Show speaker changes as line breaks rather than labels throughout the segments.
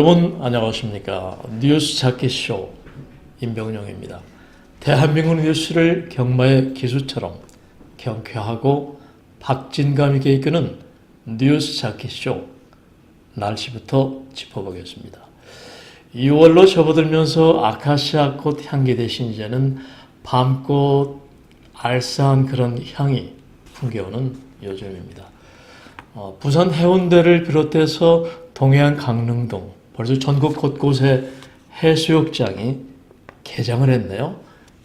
여러분 안녕하십니까. 뉴스 찾기 쇼 임병용입니다. 대한민국 뉴스를 경마의 기수처럼 경쾌하고 박진감 있게 이끄는 뉴스 찾기 쇼, 날씨부터 짚어보겠습니다. 2월로 접어들면서 아카시아 꽃 향기 대신 이제는 밤꽃 알싸한 그런 향이 풍겨오는 요즘입니다. 부산 해운대를 비롯해서 동해안 강릉동, 벌써 전국 곳곳에 해수욕장이 개장을 했네요.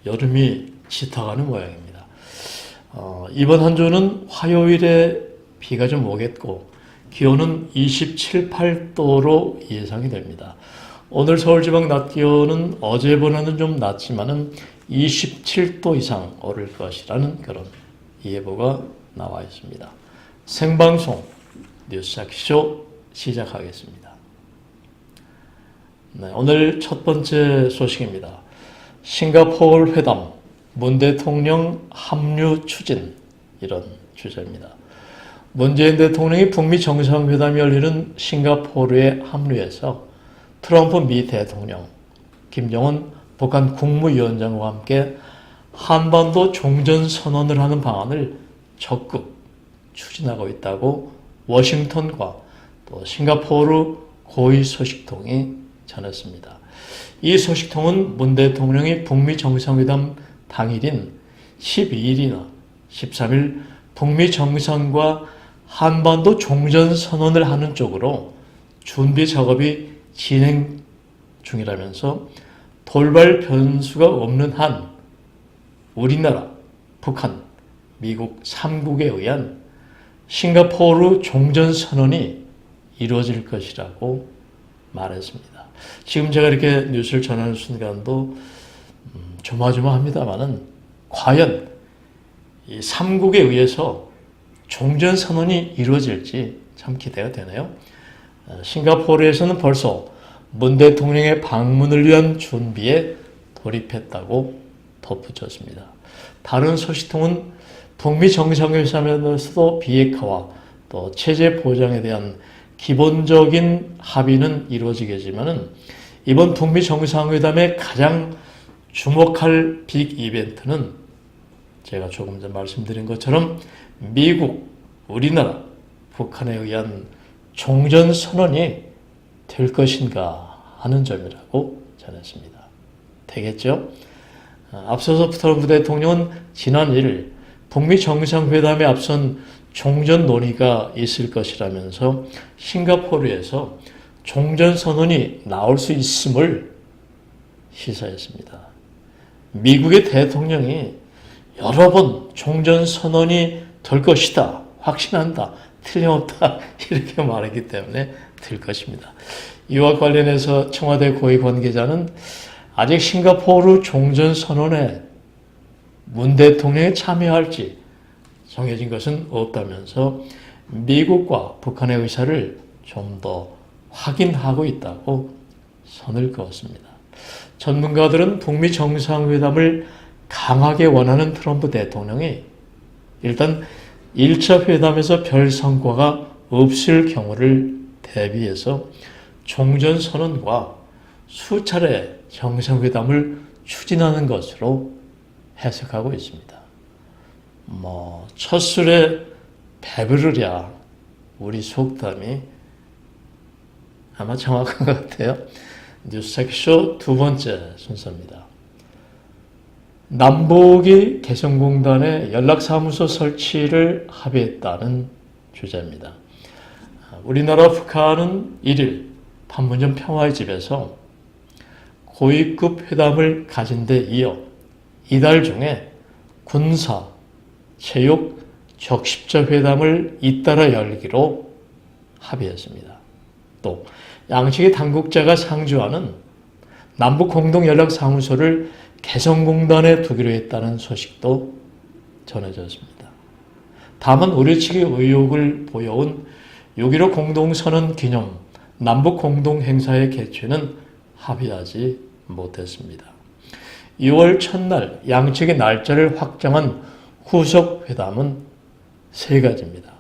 여름이 짙어가는 모양입니다. 이번 한 주는 화요일에 비가 좀 오겠고 기온은 27, 8도로 예상이 됩니다. 오늘 서울지방 낮 기온은 어제보다는 좀 낮지만은 27도 이상 오를 것이라는 그런 예보가 나와 있습니다. 생방송 뉴스 찾기쇼 시작하겠습니다. 네, 오늘 첫 번째 소식입니다. 싱가포르 회담, 문 대통령 합류 추진, 이런 주제입니다. 문재인 대통령이 북미 정상회담이 열리는 싱가포르에 합류해서 트럼프 미 대통령, 김정은 북한 국무위원장과 함께 한반도 종전선언을 하는 방안을 적극 추진하고 있다고 워싱턴과 또 싱가포르 고위 소식통이 전했습니다. 이 소식통은 문 대통령이 북미 정상회담 당일인 12일이나 13일 북미 정상과 한반도 종전선언을 하는 쪽으로 준비 작업이 진행 중이라면서 돌발 변수가 없는 한 우리나라, 북한, 미국 3국에 의한 싱가포르 종전선언이 이루어질 것이라고 말했습니다. 지금 제가 이렇게 뉴스를 전하는 순간도 조마조마합니다만은 과연 이 3국에 의해서 종전선언이 이루어질지 참 기대가 되네요. 싱가포르에서는 벌써 문 대통령의 방문을 위한 준비에 돌입했다고 덧붙였습니다. 다른 소식통은 북미 정상회담에서도 비핵화와 또 체제 보장에 대한 기본적인 합의는 이루어지겠지만은 이번 북미 정상회담의 가장 주목할 빅 이벤트는 제가 조금 전 말씀드린 것처럼 미국, 우리나라, 북한에 의한 종전선언이 될 것인가 하는 점이라고 전했습니다. 되겠죠? 앞서서 트럼프 대통령은 지난 1일 북미 정상회담에 앞선 종전 논의가 있을 것이라면서 싱가포르에서 종전선언이 나올 수 있음을 시사했습니다. 미국의 대통령이 여러 번 종전선언이 될 것이다, 확신한다, 틀림없다 이렇게 말했기 때문에 될 것입니다. 이와 관련해서 청와대 고위 관계자는 아직 싱가포르 종전선언에 문 대통령이 참여할지 정해진 것은 없다면서 미국과 북한의 의사를 좀 더 확인하고 있다고 선을 그었습니다. 전문가들은 북미 정상회담을 강하게 원하는 트럼프 대통령이 일단 1차 회담에서 별 성과가 없을 경우를 대비해서 종전선언과 수차례 정상회담을 추진하는 것으로 해석하고 있습니다. 첫 술에 배부르랴, 우리 속담이 아마 정확한 것 같아요. 뉴스 찾기쇼 두 번째 순서입니다. 남북이 개성공단에 연락사무소 설치를 합의했다는 주제입니다. 우리나라 북한은 1일 판문점 평화의 집에서 고위급 회담을 가진 데 이어 이달 중에 군사, 체육, 적십자 회담을 잇따라 열기로 합의했습니다. 또 양측의 당국자가 상주하는 남북공동연락사무소를 개성공단에 두기로 했다는 소식도 전해졌습니다. 다만 우리 측의 의혹을 보여온 6.15 공동선언 기념 남북공동행사의 개최는 합의하지 못했습니다. 2월 첫날 양측의 날짜를 확정한 후속 회담은 세 가지입니다.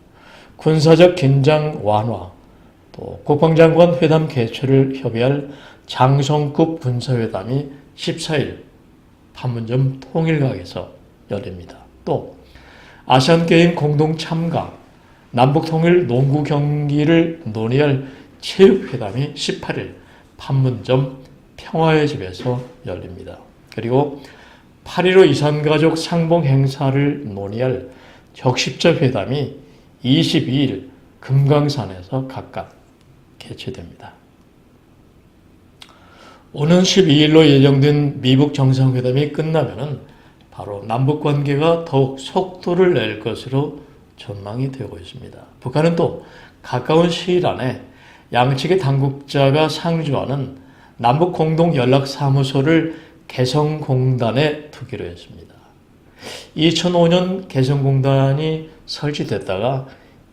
군사적 긴장 완화, 또 국방장관 회담 개최를 협의할 장성급 군사회담이 14일 판문점 통일각에서 열립니다. 또 아시안게임 공동 참가, 남북통일 농구 경기를 논의할 체육회담이 18일 판문점 평화의 집에서 열립니다. 그리고 8.15 이산가족 상봉 행사를 논의할 적십자 회담이 22일 금강산에서 각각 개최됩니다. 오는 12일로 예정된 미북 정상회담이 끝나면은 바로 남북관계가 더욱 속도를 낼 것으로 전망이 되고 있습니다. 북한은 또 가까운 시일 안에 양측의 당국자가 상주하는 남북공동연락사무소를 개성공단에 두기로 했습니다. 2005년 개성공단이 설치됐다가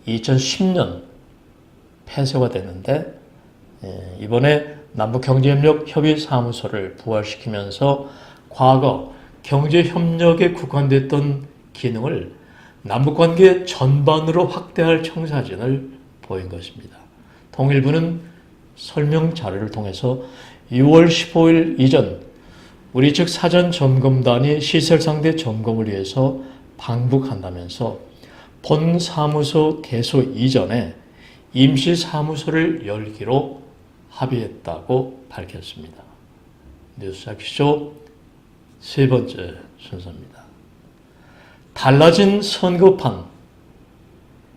2010년 폐쇄가 됐는데 이번에 남북경제협력협의사무소를 부활시키면서 과거 경제협력에 국한됐던 기능을 남북관계 전반으로 확대할 청사진을 보인 것입니다. 통일부는 설명 자료를 통해서 6월 15일 이전 우리 측 사전 점검단이 시설 상대 점검을 위해서 방북한다면서 본 사무소 개소 이전에 임시 사무소를 열기로 합의했다고 밝혔습니다. 뉴스 아키쇼 세 번째 순서입니다. 달라진 선거판,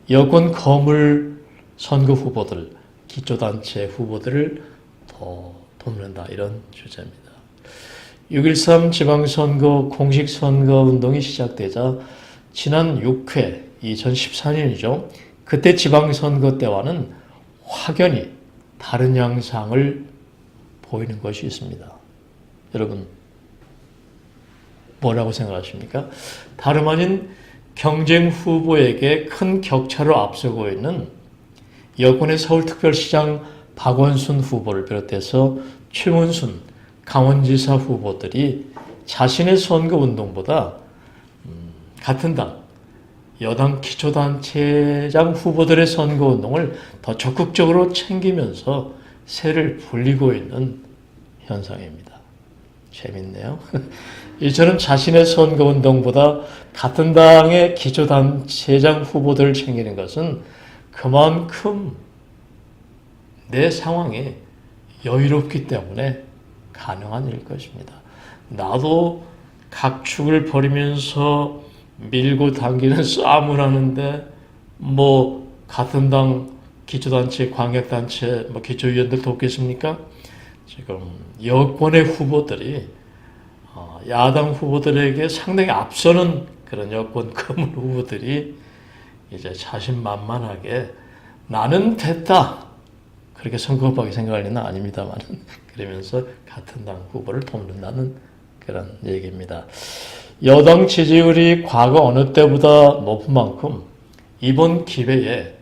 여권 거물 선거 후보들, 기초단체 후보들을 더 돕는다, 이런 주제입니다. 6.13 지방선거 공식선거운동이 시작되자 지난 6회 2014년이죠. 그때 지방선거 때와는 확연히 다른 양상을 보이는 것이 있습니다. 여러분 뭐라고 생각하십니까? 다름 아닌 경쟁 후보에게 큰 격차로 앞서고 있는 여권의 서울특별시장 박원순 후보를 비롯해서 최문순 강원지사 후보들이 자신의 선거운동보다 같은 당 여당 기초단체장 후보들의 선거운동을 더 적극적으로 챙기면서 세를 불리고 있는 현상입니다. 재밌네요. 이처럼 자신의 선거운동보다 같은 당의 기초단체장 후보들을 챙기는 것은 그만큼 내 상황이 여유롭기 때문에 가능한 일일 것입니다. 나도 각축을 벌이면서 밀고 당기는 싸움을 하는데 뭐 같은 당 기초단체, 광역단체, 기초위원들 돕겠습니까? 지금 여권의 후보들이 야당 후보들에게 상당히 앞서는 그런 여권 거물 후보들이 이제 자신만만하게 나는 됐다, 그렇게 성급하게 생각할 리는 아닙니다만 그러면서 같은 당 후보를 돕는다는 그런 얘기입니다. 여당 지지율이 과거 어느 때보다 높은 만큼 이번 기회에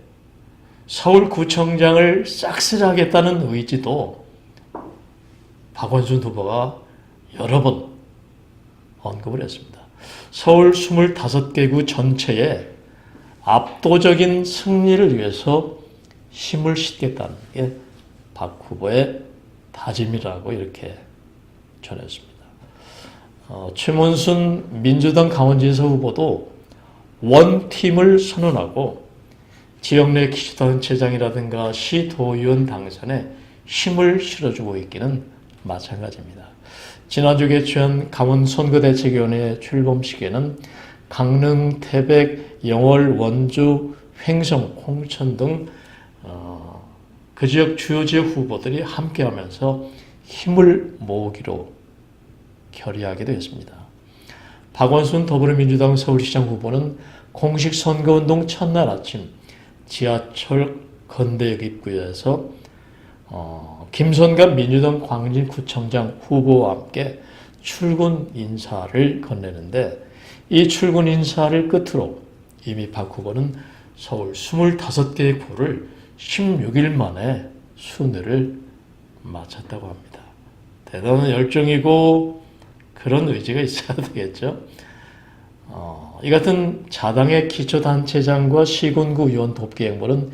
서울구청장을 싹쓸이하겠다는 의지도 박원순 후보가 여러 번 언급을 했습니다. 서울 25개구 전체에 압도적인 승리를 위해서 힘을 싣겠다는 게 박 후보의 다짐이라고 이렇게 전했습니다. 최문순 민주당 강원지사 후보도 원팀을 선언하고 지역 내 기초단체장이라든가 시도의원 당선에 힘을 실어주고 있기는 마찬가지입니다. 지난주 개최한 강원선거대책위원회 출범식에는 강릉, 태백, 영월, 원주, 횡성, 홍천 등 그 지역 주요 지역 후보들이 함께하면서 힘을 모으기로 결의하기도 했습니다. 박원순 더불어민주당 서울시장 후보는 공식 선거운동 첫날 아침 지하철 건대역 입구에서 김선갑 민주당 광진구청장 후보와 함께 출근 인사를 건네는데 이 출근 인사를 끝으로 이미 박 후보는 서울 25개의 구를 16일 만에 순회를 마쳤다고 합니다. 대단한 열정이고 그런 의지가 있어야 되겠죠. 이 같은 자당의 기초단체장과 시군구 의원 돕기 행보는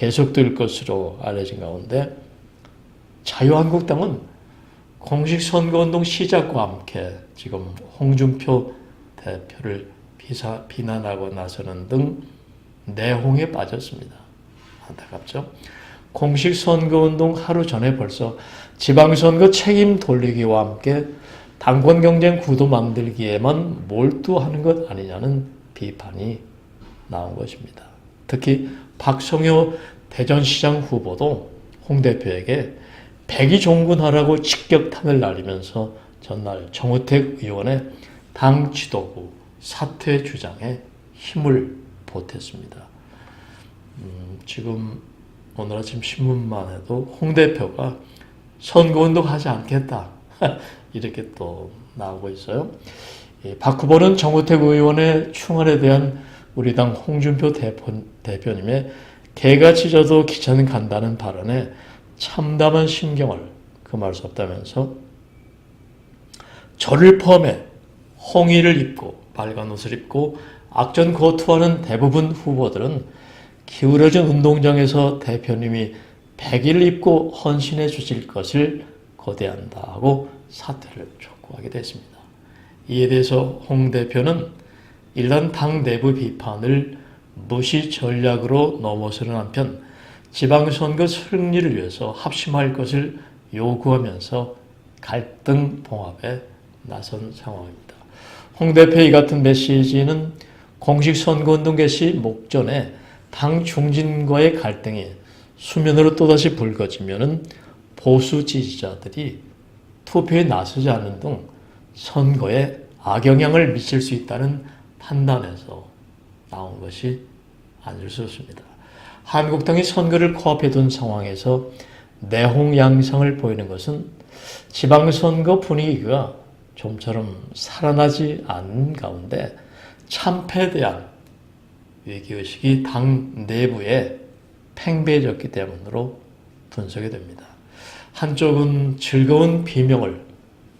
계속될 것으로 알려진 가운데 자유한국당은 공식 선거운동 시작과 함께 지금 홍준표 대표를 비난하고 나서는 등 내홍에 빠졌습니다. 안타깝죠? 공식 선거운동 하루 전에 벌써 지방선거 책임 돌리기와 함께 당권 경쟁 구도 만들기에만 몰두하는 것 아니냐는 비판이 나온 것입니다. 특히 박성효 대전시장 후보도 홍 대표에게 백의종군하라고 직격탄을 날리면서 전날 정우택 의원의 당 지도부 사퇴 주장에 힘을 보탰습니다. 지금 오늘 아침 신문만 해도 홍 대표가 선거운동 하지 않겠다 이렇게 또 나오고 있어요. 박 후보는 정우택 의원의 충언에 대한 우리 당 홍준표 대표님의 개가 짖어도 기차는 간다는 발언에 참담한 심경을 금할 수 없다면서 저를 포함해 홍의를 입고 빨간 옷을 입고 악전고투하는 대부분 후보들은 기울어진 운동장에서 대표님이 백의를 입고 헌신해 주실 것을 거대한다 하고 사퇴를 촉구하게 됐습니다. 이에 대해서 홍 대표는 일단 당 내부 비판을 무시 전략으로 넘어서는 한편 지방선거 승리를 위해서 합심할 것을 요구하면서 갈등 봉합에 나선 상황입니다. 홍 대표의 이 같은 메시지는 공식 선거운동 개시 목전에 당 중진과의 갈등이 수면으로 또다시 불거지면은 보수 지지자들이 투표에 나서지 않는 등 선거에 악영향을 미칠 수 있다는 판단에서 나온 것이 아닐 수 없습니다. 한국당이 선거를 코앞에 둔 상황에서 내홍 양상을 보이는 것은 지방선거 분위기가 좀처럼 살아나지 않는 가운데 참패에 대한 위기의식이 당 내부에 팽배해졌기 때문으로 분석이 됩니다. 한쪽은 즐거운 비명을,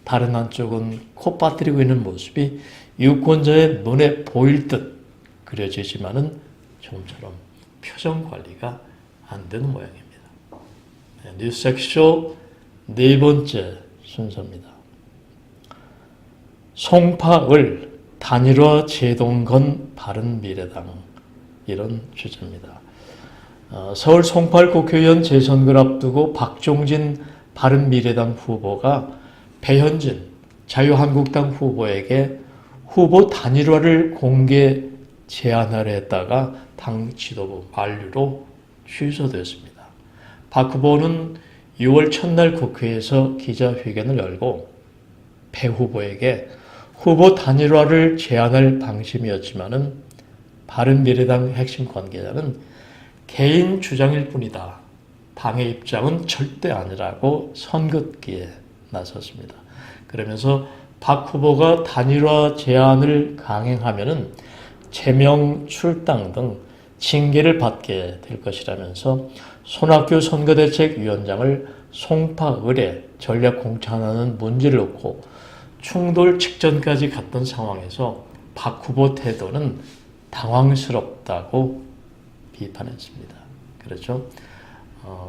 다른 한쪽은 콧빠뜨리고 있는 모습이 유권자의 눈에 보일 듯 그려지지만은 좀처럼 표정 관리가 안 되는 모양입니다. 뉴스섹쇼 네 번째 순서입니다. 송파을 단일화 제동건 바른미래당 이런 주제입니다. 서울 송파을 국회의원 재선거를 앞두고 박종진 바른미래당 후보가 배현진 자유한국당 후보에게 후보 단일화를 공개 제안하려 했다가 당 지도부 만류로 취소됐습니다. 박 후보는 6월 첫날 국회에서 기자회견을 열고 배 후보에게 후보 단일화를 제안할 방침이었지만은 바른미래당 핵심 관계자는 개인 주장일 뿐이다. 당의 입장은 절대 아니라고 선긋기에 나섰습니다. 그러면서 박 후보가 단일화 제안을 강행하면은 제명 출당 등 징계를 받게 될 것이라면서 손학규 선거대책위원장을 송파을에 전략 공천하는 문제를 놓고 충돌 직전까지 갔던 상황에서 박 후보 태도는 당황스럽다고 비판했습니다. 그렇죠?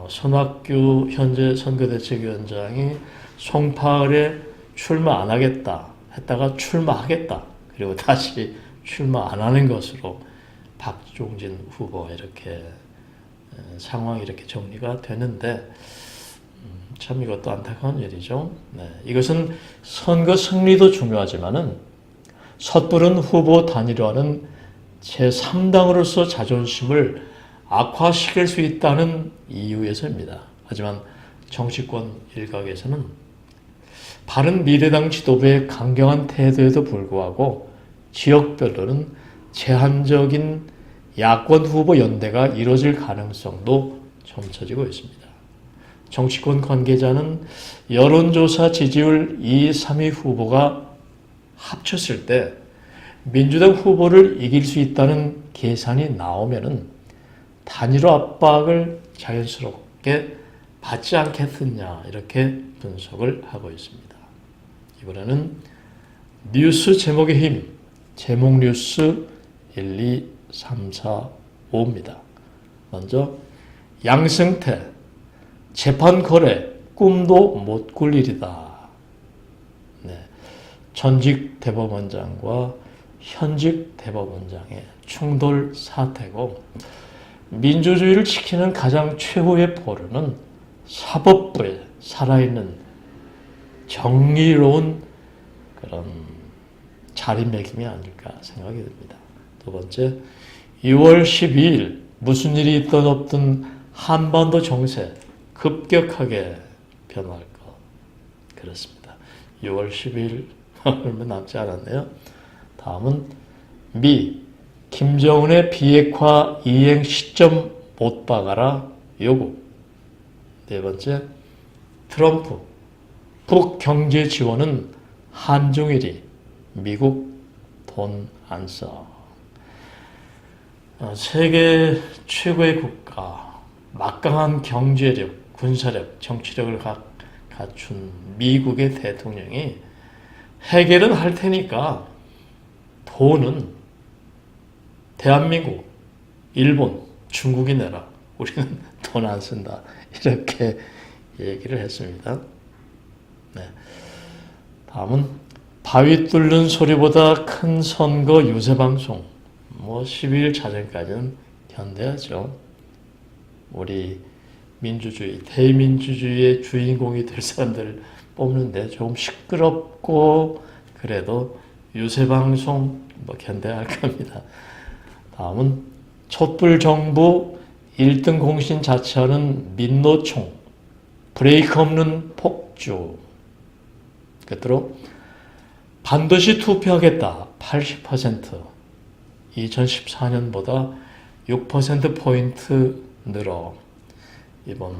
손학규 현재 선거대책위원장이 송파을에 출마 안 하겠다 했다가 출마하겠다 그리고 다시 출마 안 하는 것으로 박종진 후보가 이렇게 상황이 이렇게 정리가 되는데 참 이것도 안타까운 일이죠. 네, 이것은 선거 승리도 중요하지만은 섣부른 후보 단일화는 제3당으로서 자존심을 악화시킬 수 있다는 이유에서입니다. 하지만 정치권 일각에서는 바른미래당 지도부의 강경한 태도에도 불구하고 지역별로는 제한적인 야권 후보 연대가 이루어질 가능성도 점쳐지고 있습니다. 정치권 관계자는 여론조사 지지율 2, 3위 후보가 합쳤을 때 민주당 후보를 이길 수 있다는 계산이 나오면은 단일화 압박을 자연스럽게 받지 않겠느냐 이렇게 분석을 하고 있습니다. 이번에는 뉴스 제목의 힘, 제목 뉴스 1, 2, 3, 4, 5입니다. 먼저 양승태, 재판 거래, 꿈도 못 꿀 일이다. 네. 전직 대법원장과 현직 대법원장의 충돌 사태고, 민주주의를 지키는 가장 최후의 보루는 사법부에 살아있는 정의로운 그런 자리매김이 아닐까 생각이 듭니다. 두 번째, 6월 12일 무슨 일이 있든 없든 한반도 정세 급격하게 변할 것. 그렇습니다. 6월 12일 얼마 남지 않았네요. 다음은 미, 김정은의 비핵화 이행 시점 못 박아라 요구. 네 번째, 트럼프, 북 경제 지원은 한중일이, 미국 돈 안 써. 세계 최고의 국가, 막강한 경제력, 군사력, 정치력을 갖춘 미국의 대통령이 해결은 할 테니까 돈은 대한민국, 일본, 중국이 내라. 우리는 돈 안 쓴다. 이렇게 얘기를 했습니다. 네. 다음은 바위 뚫는 소리보다 큰 선거 유세방송. 12일 자정까지는 견뎌야죠. 우리 민주주의, 대민주주의의 주인공이 될 사람들 뽑는데 조금 시끄럽고 그래도 유세방송 견뎌야 할 겁니다. 다음은 촛불 정부 1등 공신 자처하는 민노총, 브레이크 없는 폭주. 끝으로 반드시 투표하겠다 80%, 2014년보다 6%포인트 늘어 이번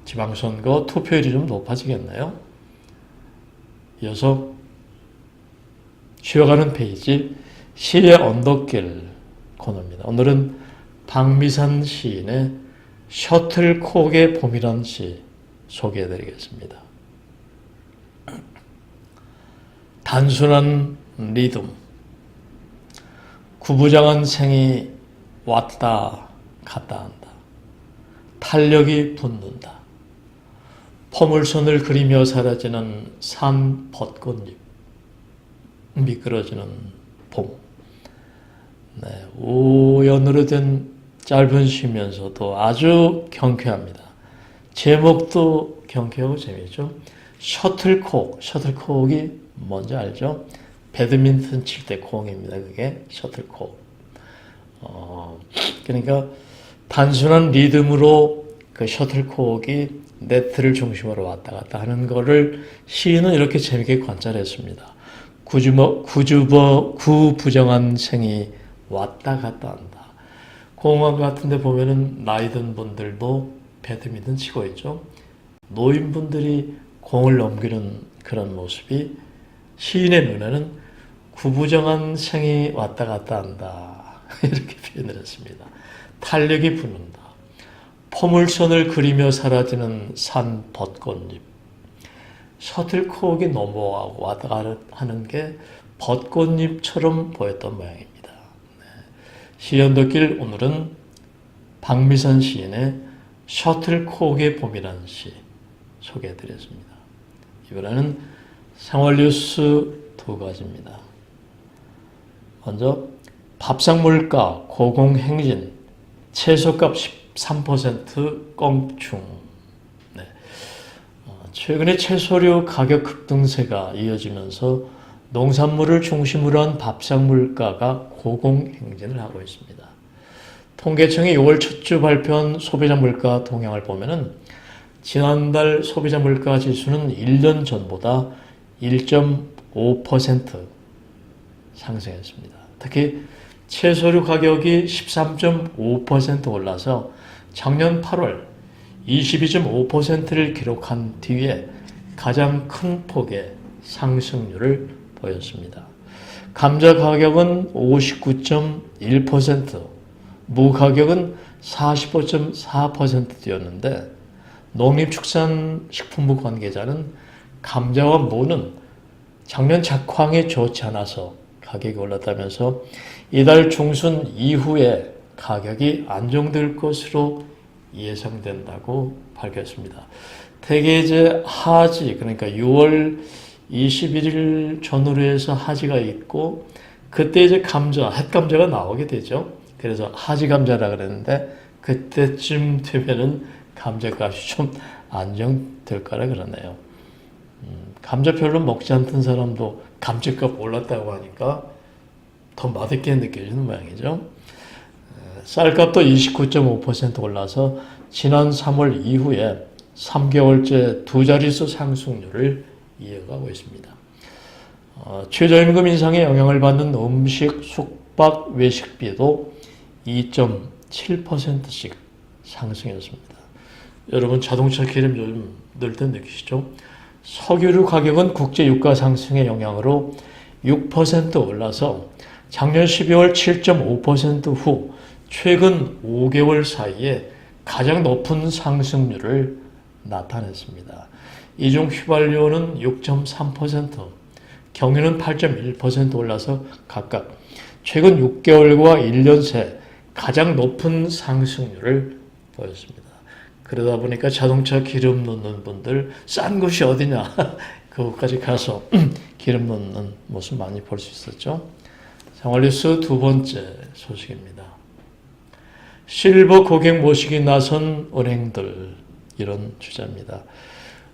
지방선거 투표율이 좀 높아지겠네요. 이어서 쉬어가는 페이지, 시의 언덕길 코너입니다. 오늘은 박미산 시인의 셔틀콕의 봄이란 시 소개해드리겠습니다. 단순한 리듬, 구부정한 생이 왔다 갔다 한다. 탄력이 붙는다. 포물선을 그리며 사라지는 산 벚꽃잎, 미끄러지는 봄. 네, 우연으로 된 짧은 시면서도 아주 경쾌합니다. 제목도 경쾌하고 재미있죠. 셔틀콕, 셔틀콕이 뭔지 알죠? 배드민턴 칠 때 공입니다. 그게 셔틀콕. 그러니까 단순한 리듬으로 그 셔틀콕이 네트를 중심으로 왔다 갔다 하는 거를 시인은 이렇게 재밌게 관찰했습니다. 구부정한 생이 왔다 갔다 한다. 공원 같은 데 보면은 나이 든 분들도 배드민턴 치고 있죠. 노인분들이 공을 넘기는 그런 모습이 시인의 눈에는 구부정한 생이 왔다 갔다 한다. 이렇게 표현을 했습니다. 탄력이 붙는다. 포물선을 그리며 사라지는 산 벚꽃잎. 셔틀콕이 넘어가고 왔다 갔다 하는 게 벚꽃잎처럼 보였던 모양입니다. 네. 시연덕길 오늘은 박미선 시인의 셔틀콕의 봄이라는 시 소개해드렸습니다. 이번에는 생활뉴스 두 가지입니다. 먼저 밥상물가 고공행진 채소값 13% 껑충. 네. 최근에 채소류 가격 급등세가 이어지면서 농산물을 중심으로 한 밥상물가가 고공행진을 하고 있습니다. 통계청이 6월 첫 주 발표한 소비자 물가 동향을 보면은 지난달 소비자 물가 지수는 1년 전보다 1.5% 상승했습니다. 특히 채소류 가격이 13.5% 올라서 작년 8월 22.5%를 기록한 뒤에 가장 큰 폭의 상승률을 보였습니다. 감자 가격은 59.1%, 무 가격은 45.4%였는데 농림축산식품부 관계자는 감자와 무는 작년 작황이 좋지 않아서 가격이 올랐다면서 이달 중순 이후에 가격이 안정될 것으로 예상된다고 밝혔습니다. 대개 이제 하지, 그러니까 6월 21일 전후로 해서 하지가 있고, 그때 이제 감자, 햇감자가 나오게 되죠. 그래서 하지 감자라 그랬는데, 그때쯤 되면은 감자값이 좀 안정될 거라 그러네요. 감자 별로 먹지 않던 사람도 감자값 올랐다고 하니까 더 맛있게 느껴지는 모양이죠. 쌀값도 29.5% 올라서 지난 3월 이후에 3개월째 두 자릿수 상승률을 이어가고 있습니다. 최저임금 인상에 영향을 받는 음식, 숙박, 외식비도 2.7%씩 상승했습니다. 여러분 자동차 기름 요즘 늘 때 느끼시죠? 석유류 가격은 국제 유가 상승의 영향으로 6% 올라서 작년 12월 7.5% 후 최근 5개월 사이에 가장 높은 상승률을 나타냈습니다. 이 중 휘발유는 6.3%, 경유는 8.1% 올라서 각각 최근 6개월과 1년 새 가장 높은 상승률을 보였습니다. 그러다 보니까 자동차 기름 넣는 분들 싼 곳이 어디냐 그곳까지 가서 기름 넣는 모습 많이 볼 수 있었죠. 생활뉴스 두 번째 소식입니다. 실버 고객 모시기 나선 은행들, 이런 주제입니다.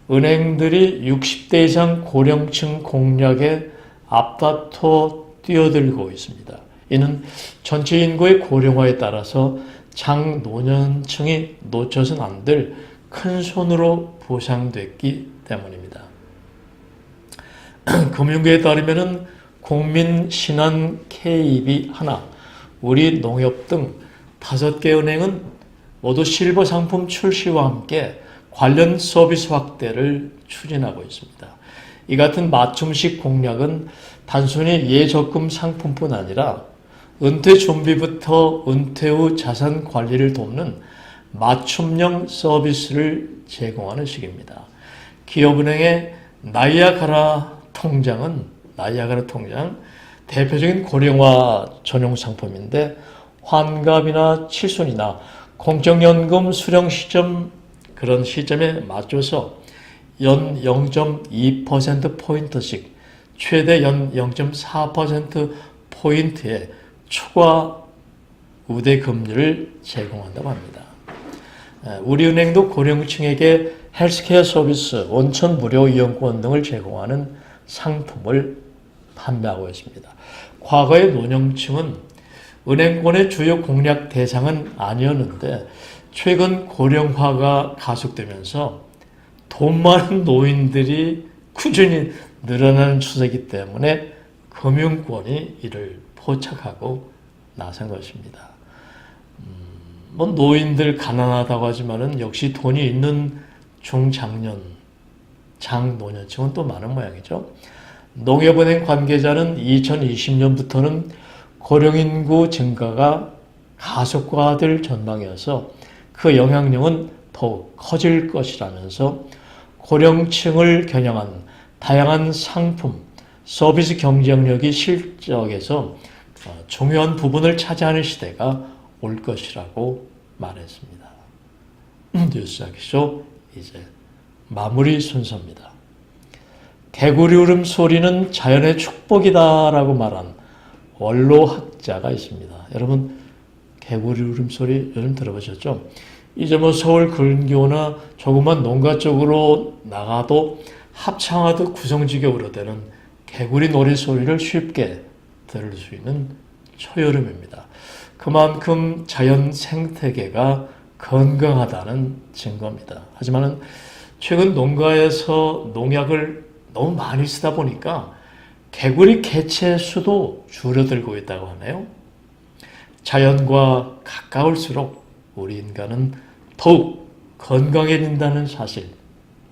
은행들이 60대 이상 고령층 공략에 앞다퉈 뛰어들고 있습니다. 이는 전체 인구의 고령화에 따라서 장노년층이 놓쳐서는 안 될 큰 손으로 보상됐기 때문입니다. 금융계에 따르면 국민, 신한, KB, 하나, 우리농협 등 5개 은행은 모두 실버 상품 출시와 함께 관련 서비스 확대를 추진하고 있습니다. 이 같은 맞춤식 공략은 단순히 예적금 상품뿐 아니라 은퇴 준비부터 은퇴 후 자산 관리를 돕는 맞춤형 서비스를 제공하는 식입니다. 기업은행의 나이아가라 통장, 대표적인 고령화 전용 상품인데 환갑이나 칠순이나 공적연금 수령 시점, 그런 시점에 맞춰서 연 0.2%포인트씩 최대 연 0.4%포인트의 추가 우대 금리를 제공한다고 합니다. 우리은행도 고령층에게 헬스케어 서비스, 온천 무료 이용권 등을 제공하는 상품을 판매하고 있습니다. 과거의 노령층은 은행권의 주요 공략 대상은 아니었는데 최근 고령화가 가속되면서 돈 많은 노인들이 꾸준히 늘어나는 추세이기 때문에 금융권이 이를 포착하고 나선 것입니다. 뭐 노인들 가난하다고 하지만은 역시 돈이 있는 중장년, 장노년층은 또 많은 모양이죠. 농협은행 관계자는 2020년부터는 고령인구 증가가 가속화될 전망이어서 그 영향력은 더욱 커질 것이라면서 고령층을 겨냥한 다양한 상품, 서비스 경쟁력이 실적에서 중요한 부분을 차지하는 시대가 올 것이라고 말했습니다. 뉴스 아키쇼 이제 마무리 순서입니다. 개구리 울음소리는 자연의 축복이다라고 말한 원로학자가 있습니다. 여러분 개구리 울음소리 요즘 들어보셨죠? 이제 뭐 서울 근교나 조그만 농가 쪽으로 나가도 합창하듯 구성지게 되는 개구리 노래소리를 쉽게 들을 수 있는 초여름입니다. 그만큼 자연 생태계가 건강하다는 증거입니다. 하지만 최근 농가에서 농약을 너무 많이 쓰다 보니까 개구리 개체 수도 줄어들고 있다고 하네요. 자연과 가까울수록 우리 인간은 더욱 건강해진다는 사실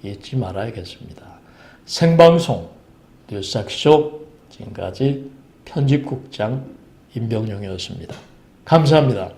잊지 말아야겠습니다. 생방송 뉴스쇼 지금까지 편집국장 임병용이었습니다. 감사합니다.